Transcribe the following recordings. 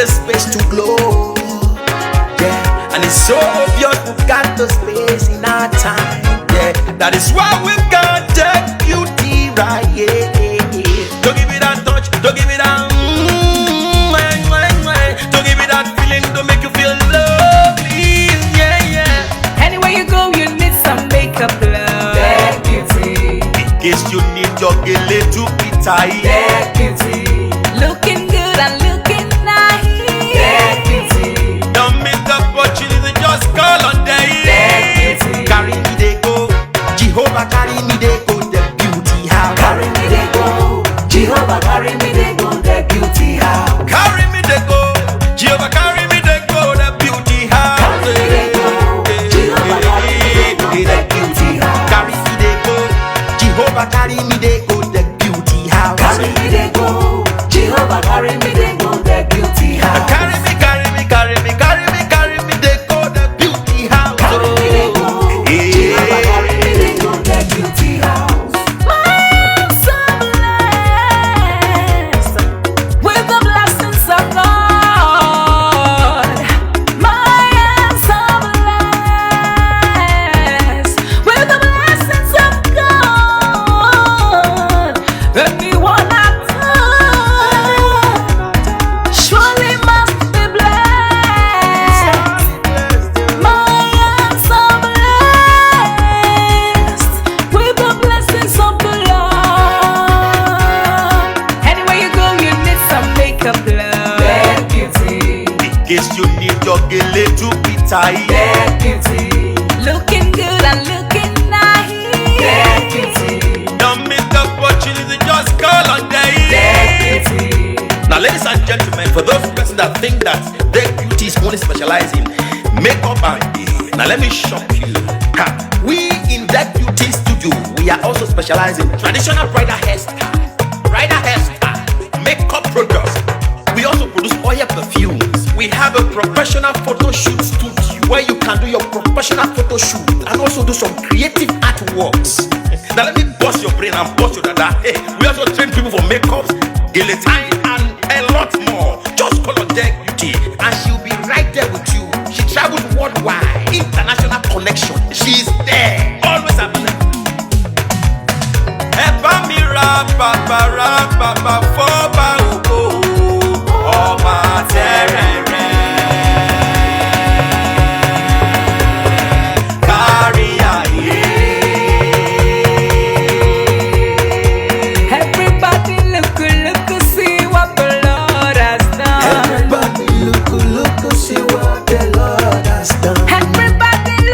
the space to glow. Yeah, and it's so obvious we've got the space in our time. Yeah, that is why we've got that beauty right. Yeah, don't give it that touch, don't give it that. Don't give it that feeling, don't make you feel lovely. Yeah, yeah. Anywhere you go, you need some makeup, love. That beauty. In case you need your gele to be tight. That beauty. Looking good and looking nice. That beauty. Don't miss the opportunity, just call on them. That beauty. Carry me they go, Jehovah carry me they go, the beauty house. Carry me they go, Jehovah carry me they go, the beauty house. Carry me they go, Jehovah carry me they go, the beauty house. Carry me they go, Jehovah carry me they go, the beauty house. Carry me they go, Jehovah carry me they go, the beauty house. Carry me they go, Jehovah carry me they go, the beauty house. Carry me, carry me, carry me, carry me, carry me they go, the beauty house. Carry me they go, Jehovah carry me they go, the beauty house. I'm so blessed with the blessings of God. I'm so blessed with the blessings of God. Anyone I touch surely must be blessed. I am so blessed with the blessings of the Lord. Anywhere you go, you need some makeup, love. That beauty. In case you need your gele to be tight. That beauty. Looking good and looking nice. That beauty. Don't miss the opportunity, just call on them. That beauty. Now, ladies and gentlemen, for those persons that think that their beauty is only specialized in makeup and now let me shock you. We in that beauty studio, we are also specialized in traditional bridal hairstyle, makeup products. We also produce oil perfumes. We have a professional photo shoot studio where you can do your professional photo shoot and also do some creative artworks. Now let me bust your brain and bust your dada. Hey, we also train people for makeup, guillotine, and a lot more. Just call on Deck Beauty and she'll be right there with you. She travels worldwide, international connection. She's there, always available. Epa mi ra papa foba ugo, ọba terere. Kárí ayé. Everybody look, see what the Lord has done. Everybody look, see what the Lord has done. Everybody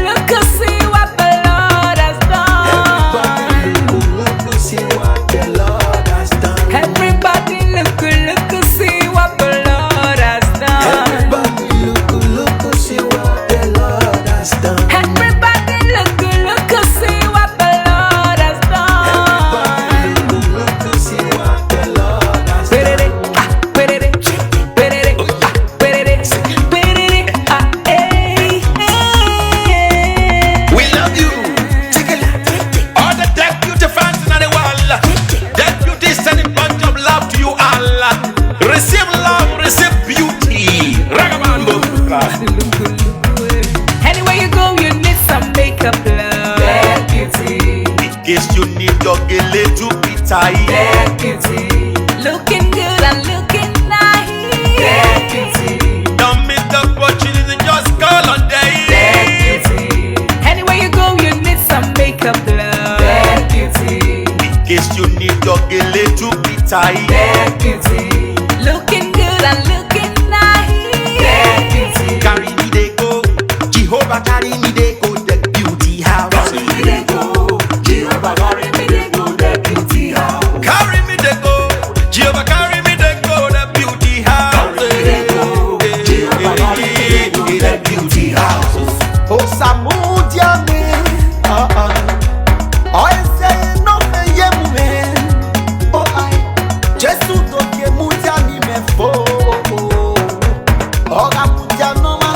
look, see what the Lord has done. Everybody look, see what the Lord has done. Everybody look, see what the Lord has done. Everybody look, see what the Lord has done. Everybody look, see what the Lord has done. Look, see what the Lord has done. Perere, ah, perere, perere, ah, perere, perere, ah, We love you. All the Deck Beauty fans in the world. Deck Beauty is sending bunch of love to you all. Receive love, receive beauty. Ragamuffin. Anywhere you go, you need some makeup, love. That beauty. In case you need your gele to be tight. That beauty. Looking good and looking nice. That beauty. Don't miss the opportunity, just call on them. That beauty. Anywhere you go, you need some makeup, love. That beauty. In case you need your gele to be tight. That beauty. Looking good and looking nice. That beauty. Carry me they go, Jehovah carry me they go, the beauty house. Carry me they go, Jehovah carry me they go, the beauty house. Carry me they go, Jehovah carry me they go, the beauty house. Carry me they go, Jehovah carry me they go, the beauty house. Oh Samudia me, oh say no me yemu me, oh I, Jesus do ke mudia ni me fo, oh ga mudia no ma.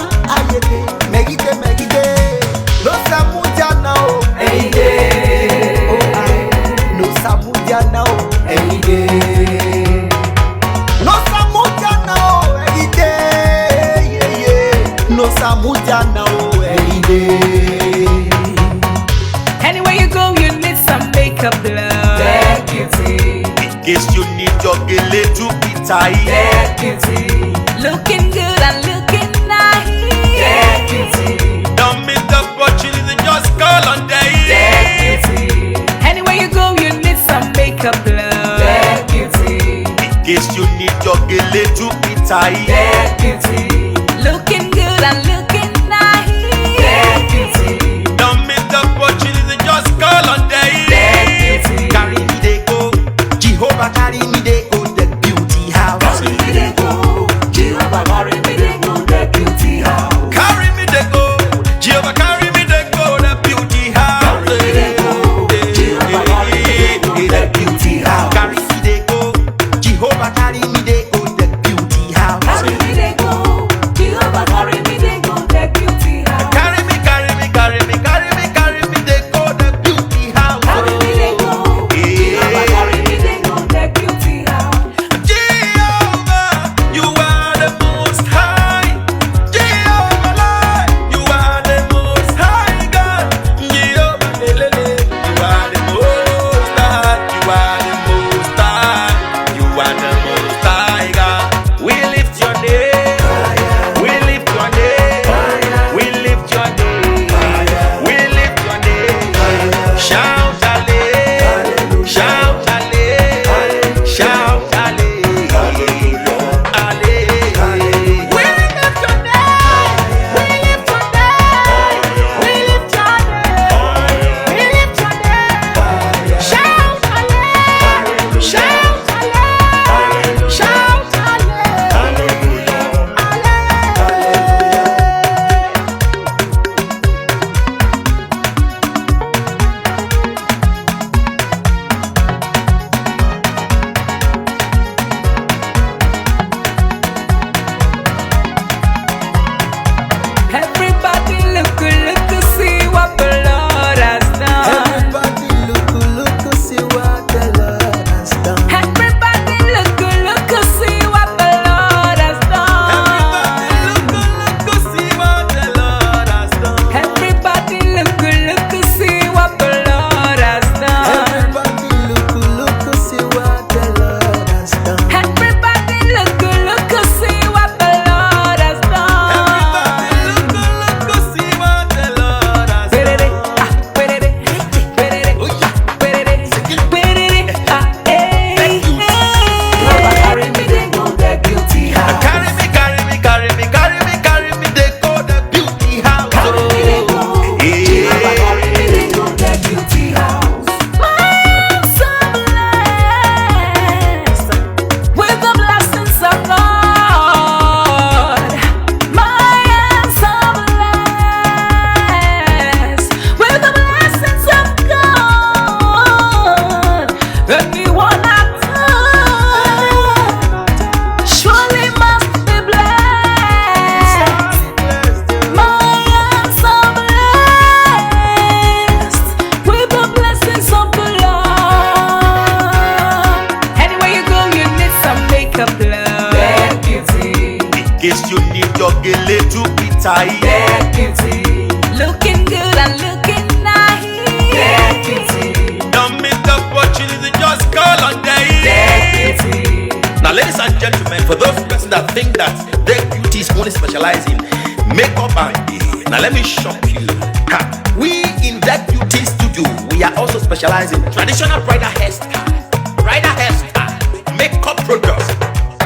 case you need your gele to be tight. Deputy, Looking good and looking nice. deputy, Don't miss the opportunity, just call on day. deputy, Anywhere you go, you need some makeup, love. deputy, In case you need your gele to be tight. deputy, Looking good and looking nice. deputy, Don't miss the opportunity, just call on day. deputy. Carry me they go, Jehovah carry me they go, the beauty house. Carry me they go, Jehovah carry me they go, the beauty house. Carry me they go, Jehovah carry me they go, the beauty house. Carry me they go, Jehovah carry me they go, the beauty house. Carry me they go, Jehovah carry me they go, the beauty house. Carry me they go, Jehovah carry me they go, the beauty house. Carry me, carry me, carry me, carry me, carry me they go, the beauty house. Carry me they go, Jehovah carry me they go, the beauty house. Jehovah, you are the most high. Jehovah, you are the most high God. Jehovah, you are the most high. You are the most high. You are the most high God. We lift your name. We lift your name. We lift your name. We lift your name. Shout hallelujah. Shout hallelujah. Shout hallelujah. Hallelujah. We lift your name. We lift your name. We lift your name. We lift your name. Shout hallelujah. Shout hallelujah. Shout hallelujah. Everybody look, see what the Lord has done. Everybody look, see what the Lord has done. Everybody look, see what the Lord has done. Look, see what the Lord has done. Everybody look, see what the Lord has done. Everybody look, see what the Lord has done. Everybody look, see what the Lord has done. Look, see what the Lord has Perere, done. ah, perere, perere, ah, perere, perere, ah, eh, Jehovah eh. carry me they go, the beauty house. Carry me, carry me, carry me, carry me, carry me, they go the beauty house. Carry me they go, Jehovah carry me they go, the beauty house. I'm so blessed with the blessings of God. I'm so blessed with the blessings of God. Anyone I touch surely must be blessed. I am so blessed with the blessings of the Lord. Anywhere you go, you need some makeup, love. Deputy, In case you need your gele to be tight. deputy, Looking good and looking nice. deputy, Don't miss the opportunity, just call on day. deputy, Now, ladies and gentlemen, for those persons that think that their beauty is only specialized in makeup and now let me shock you. Ha, we in that beauty studio, we are also specialized in traditional bridal hairstyle, makeup products.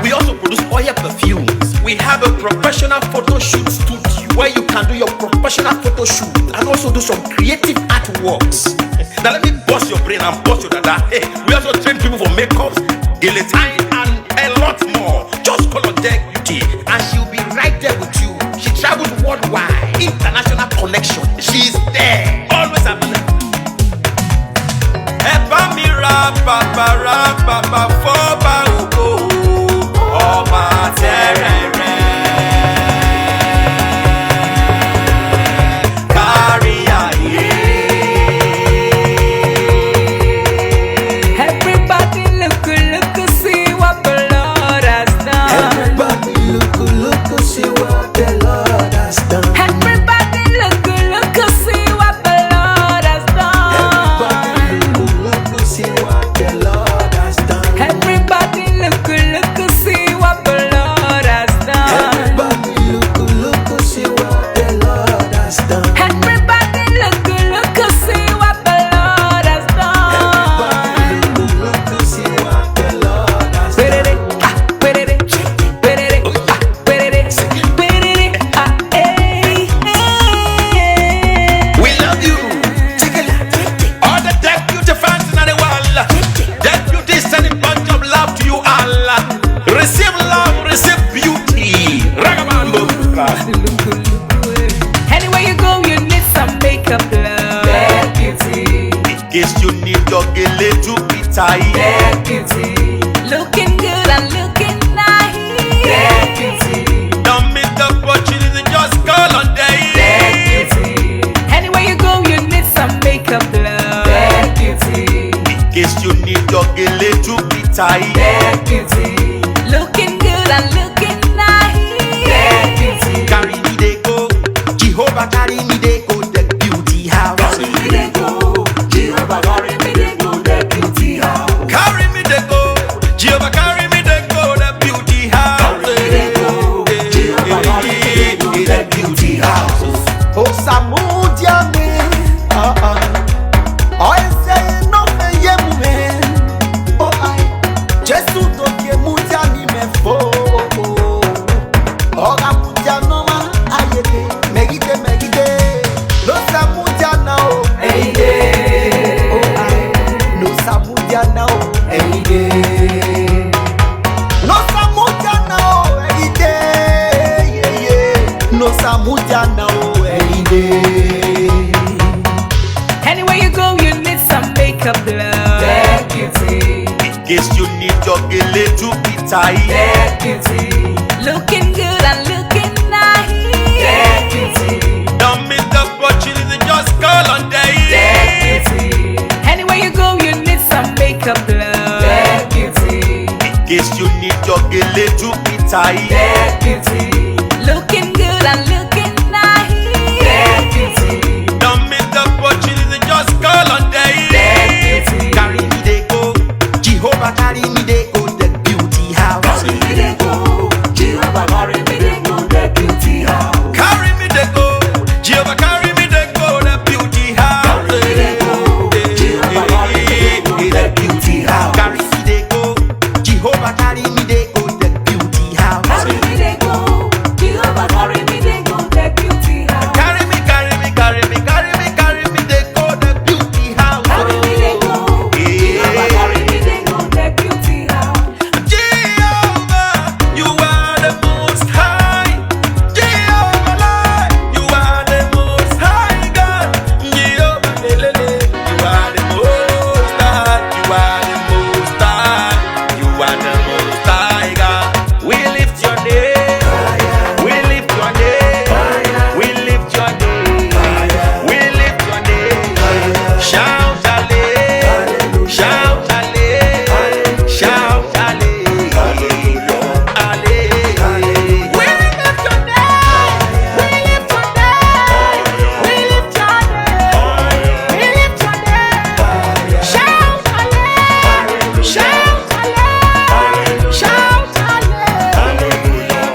We also produce oil perfumes. We have a professional photo shoot studio where you can do your professional photo shoot and also do some creative artworks. Now let me bust your brain and bust your dada. Hey, we also train people for makeups, guillotine, and a lot more. Just call on Deck Beauty and she'll be right there with you. She travels worldwide, international connection. She's there, always available. Ẹ̀bá mi ra bàbá fọ́ba ògo, ọba tẹ́rẹ̀ẹ́rẹ́. Kárí ayé. Everybody look, see what the Lord has done. Everybody look, see what the Lord has done. Everybody look, see what the Lord has done. Everybody look, see what the Lord has done. little bit tight. Deputy, Looking good and looking nice. deputy, Carry me they go, Jehovah carry me they go the beauty house. carry me they go. Jehovah carry me they go. Deputy house, Carry me they go, Jehovah carry me they go the beauty house. carry me they go. Jehovah carry me they go. The beauty house. Oh, Samudia me. Oh, say no me ye me. Oh, I just do ke mudia ni me fo. Oh, Samudia no ma ayete. Megide. No Samudia now. Any day, Oh, I no Samudia now. any day. No Samudia now. Any day. Yeah. No Samudia now. Any day. Anywhere you go, you need some makeup, love. Deputy, In case you need your little bit tight. deputy, Looking good and looking nice. deputy, Don't miss the opportunity, just call on day. deputy, Anywhere you go, you need some makeup, love. deputy, In case you need your little bit tight. deputy, Looking good and looking nice. deputy, Don't miss the opportunity, just call on day. deputy, Carry me they go, Jehovah carry me they go the beauty house. carry me they go. Jehovah carry me they go. The beauty house, Carry me they go, Jehovah carry me they go the beauty house. carry me they go. Jehovah carry me they go. The beauty house, Carry me they go, Jehovah carry me they go the beauty house. carry me they go. Jehovah carry me they go. The beauty house, Carry me they go the beauty house. carry me they go. Jehovah carry me they go. The beauty house. Jehovah, you are the most high. Jehovah, you are the most high God. Jehovah, you are the most high. You are the most high. You are the most high God. We lift your name. We lift your name. We lift your name. We lift your name. Shout hallelujah. Shout hallelujah. Shout hallelujah. Hallelujah. We lift your name. We lift your name. We lift your name. We lift your name. Shout hallelujah. Shout hallelujah. Shout hallelujah.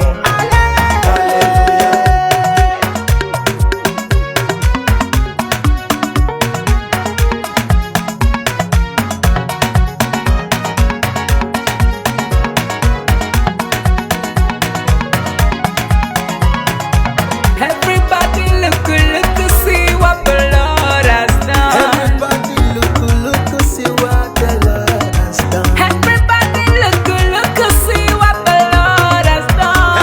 Everybody look, see what the Lord has done. Everybody look, see what the Lord has done. Everybody look, see what the Lord has done.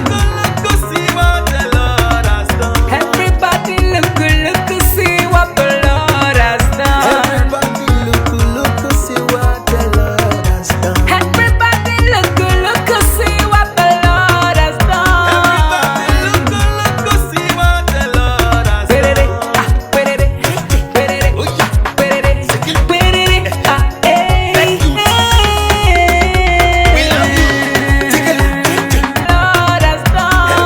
Look, see what the Lord has done. Everybody look, see what the Lord has done. Everybody look, see what the Lord has done. Everybody look, see what the Lord has done. Look, see what the Lord has Perere, done. ah, perere, perere, ah, perere, perere, ah, eh, We love you. Lord has done.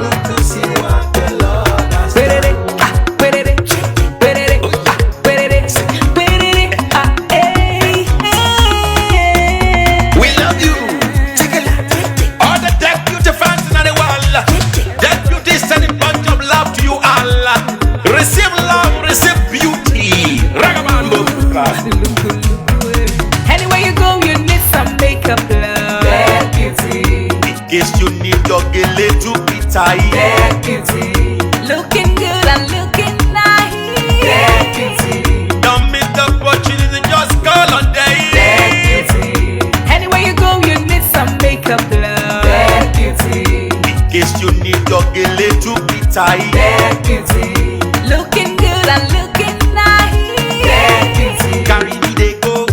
Look, see what the Lord has done. Perere, ah, perere, perere, ah, perere, perere, ah, We love you. All the deputy fans in the world. Deputy sending bunch of love to you all. Receive love, receive beauty. Ragamuffin. Anywhere you go, you need some makeup, love. Deputy, In case you need your little bit tight. deputy, Looking good and looking nice. deputy, Don't miss the opportunity, just call on day. deputy, Anywhere you go, you need some makeup, love. deputy, In case you need your little bit tight. deputy, Looking good and looking nice. deputy, Carry me they go,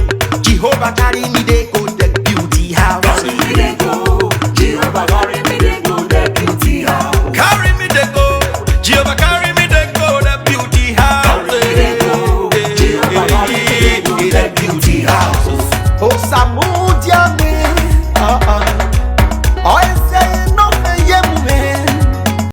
Jehovah carry me